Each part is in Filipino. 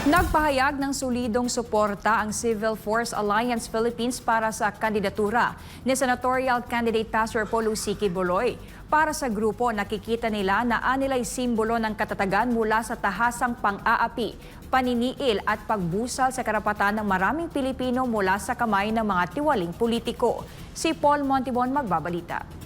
Nagpahayag ng solidong suporta ang Civil Force Alliance Philippines para sa kandidatura ni Senatorial Candidate Pastor Apollo C. Quiboloy. Para sa grupo, nakikita nila na anilay simbolo ng katatagan mula sa tahasang pang-aapi, paniniil at pagbusal sa karapatan ng maraming Pilipino mula sa kamay ng mga tiwaling politiko. Si Paul Montibon magbabalita.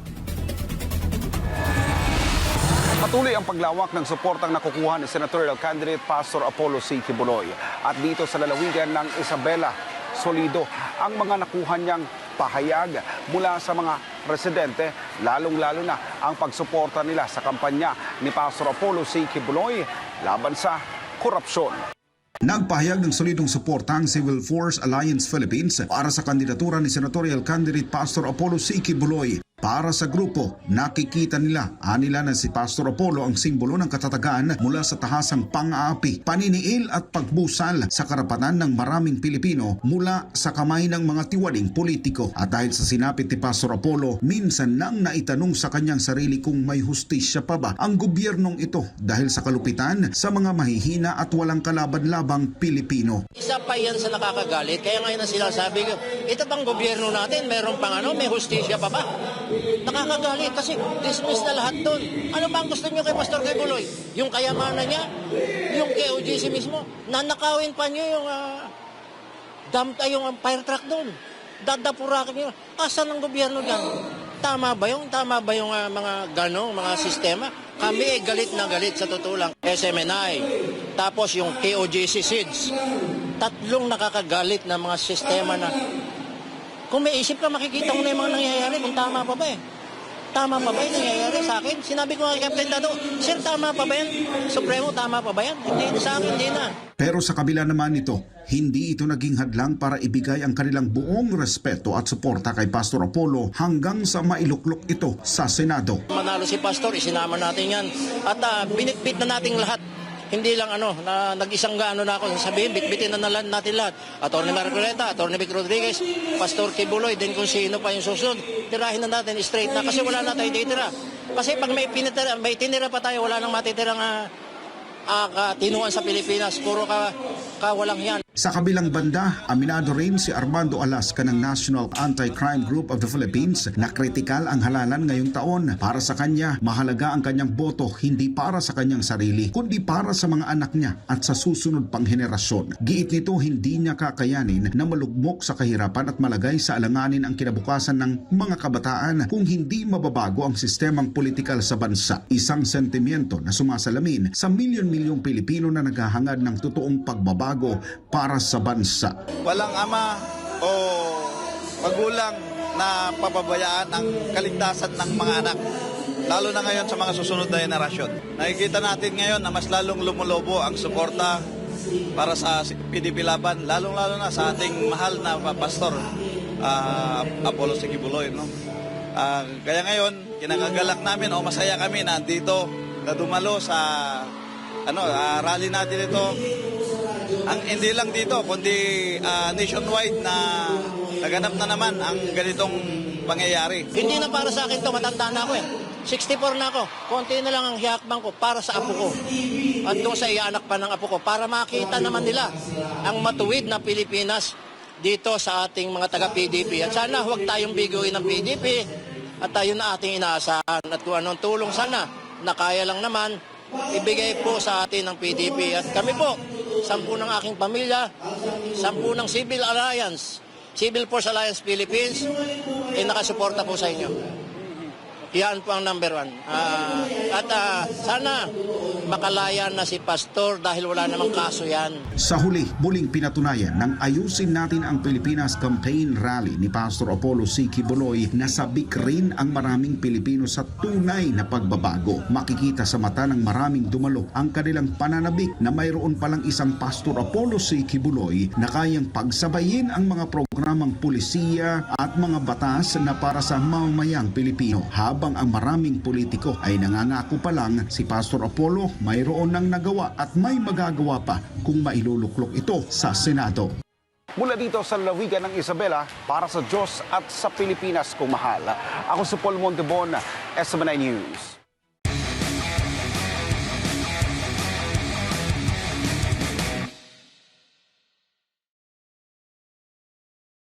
Patuloy ang paglawak ng suportang nakukuha ni Senatorial Candidate Pastor Apollo C. Quiboloy. At dito sa lalawigan ng Isabela, solido ang mga nakuha niyang pahayag mula sa mga residente, lalong-lalo na ang pagsuporta nila sa kampanya ni Pastor Apollo C. Quiboloy laban sa korupsyon. Nagpahayag ng solidong suporta ang Civil Force Alliance Philippines para sa kandidatura ni Senatorial Candidate Pastor Apollo C. Quiboloy. Para sa grupo, nakikita nila na si Pastor Apollo ang simbolo ng katatagan mula sa tahasang pang-aapi, paniniil at pagbusal sa karapatan ng maraming Pilipino mula sa kamay ng mga tiwaling politiko. At dahil sa sinapit ni Pastor Apollo, minsan nang naitanong sa kanyang sarili kung may hustisya pa ba ang gobyernong ito dahil sa kalupitan sa mga mahihina at walang kalaban-labang Pilipino. Isa pa yan sa nakakagalit, kaya ngayon na sila sabi ko, ito bang gobyerno natin, meron pang may hustisya pa ba? Nakakagalit kasi dismiss na lahat doon. Ano ba ang gusto niyo kay Pastor Quiboloy? Yung kayamanan niya? Yung KOGC mismo? Nanakawin pa niyo yung yung fire truck doon. Dadapurakin niyo. Asan ang gobyerno dyan? Tama ba yung mga mga sistema? Kami galit na galit sa totoo lang. SMNI, tapos yung KOGC SIDS. Tatlong nakakagalit na mga sistema na kung may isip ka, makikita mo na yung mga nangyayari kung tama pa ba eh. Tama pa ba yung nangyayari sa akin? Sinabi ko nga kay Captain Dado, Sir, tama pa ba yan? Supremo, tama pa ba yan? Hindi, sa akin, hindi na. Pero sa kabila naman nito, hindi ito naging hadlang para ibigay ang kanilang buong respeto at suporta kay Pastor Apollo hanggang sa mailuklok ito sa Senado. Manalo si Pastor, isinama natin yan. At binitbit na natin lahat. Hindi lang na nag-isang na ako sabihin, bitbitin na natin lahat. Atty. Marcoleta, Atty. Vic Rodriguez, Pastor Quiboloy, din kung sino pa yung susunod. Tirahin na natin straight na kasi wala na tayo ditira. Kasi pag may tinira pa tayo, wala nang matitirang katinuan sa Pilipinas. Puro walang yan. Sa kabilang banda, aminado rin si Armando Alasca ng National Anti-Crime Group of the Philippines na kritikal ang halalan ngayong taon. Para sa kanya, mahalaga ang kanyang boto hindi para sa kanyang sarili, kundi para sa mga anak niya at sa susunod pang henerasyon. Giit nito, hindi niya kakayanin na malugmok sa kahirapan at malagay sa alanganin ang kinabukasan ng mga kabataan kung hindi mababago ang sistemang politikal sa bansa. Isang sentimiento na sumasalamin sa milyon-milyong Pilipino na naghahangad ng totoong pagbabago para sa bansa. Walang ama o magulang na papabayaan ang kaligtasan ng mga anak, lalo na ngayon sa mga susunod na henerasyon. Nakikita natin ngayon na mas lalong lumulobo ang suporta para sa PDP laban, lalong-lalo na sa ating mahal na Pastor Apollo C. Quiboloy. No? Kaya ngayon, kinagagalak namin o masaya kami na dito na dumalo sa rally natin ito. Hindi lang dito, kundi nationwide na naganap na naman ang ganitong pangyayari. Hindi na para sa akin to, matanda na ako eh. 64 na ako. Konti na lang ang hiyakbang ko para sa apo ko. At doon sa iyanak pa ng apo ko para makita naman nila ang matuwid na Pilipinas dito sa ating mga taga-PDP. At sana huwag tayong biguin ng PDP at tayo na ating inaasahan. At kung anong tulong sana na kaya lang naman, ibigay po sa atin ng PDP. At kami po, 10 ng aking pamilya, 10 ng Civil Force Alliance Philippines, ay nakasuporta po sa inyo. Yan po ang number 1. Sana makalaya na si Pastor dahil wala namang kaso yan. Sa huli, muling pinatunayan ng Ayusin Natin ang Pilipinas campaign rally ni Pastor Apollo C. Quiboloy na sabik rin ang maraming Pilipino sa tunay na pagbabago. Makikita sa mata ng maraming dumalo ang kanilang pananabik na mayroon palang isang Pastor Apollo C. Quiboloy na kayang pagsabayin ang mga programang pulisiya at mga batas na para sa mamamayang Pilipino. Habang ang maraming politiko ay nangangako pa lang, si Pastor Apollo mayroon nang nagawa at may magagawa pa kung mailuluklok ito sa Senado. Mula dito sa lalawigan ng Isabela, para sa Diyos at sa Pilipinas kung mahal. Ako si Paul Montibon, SMNI News.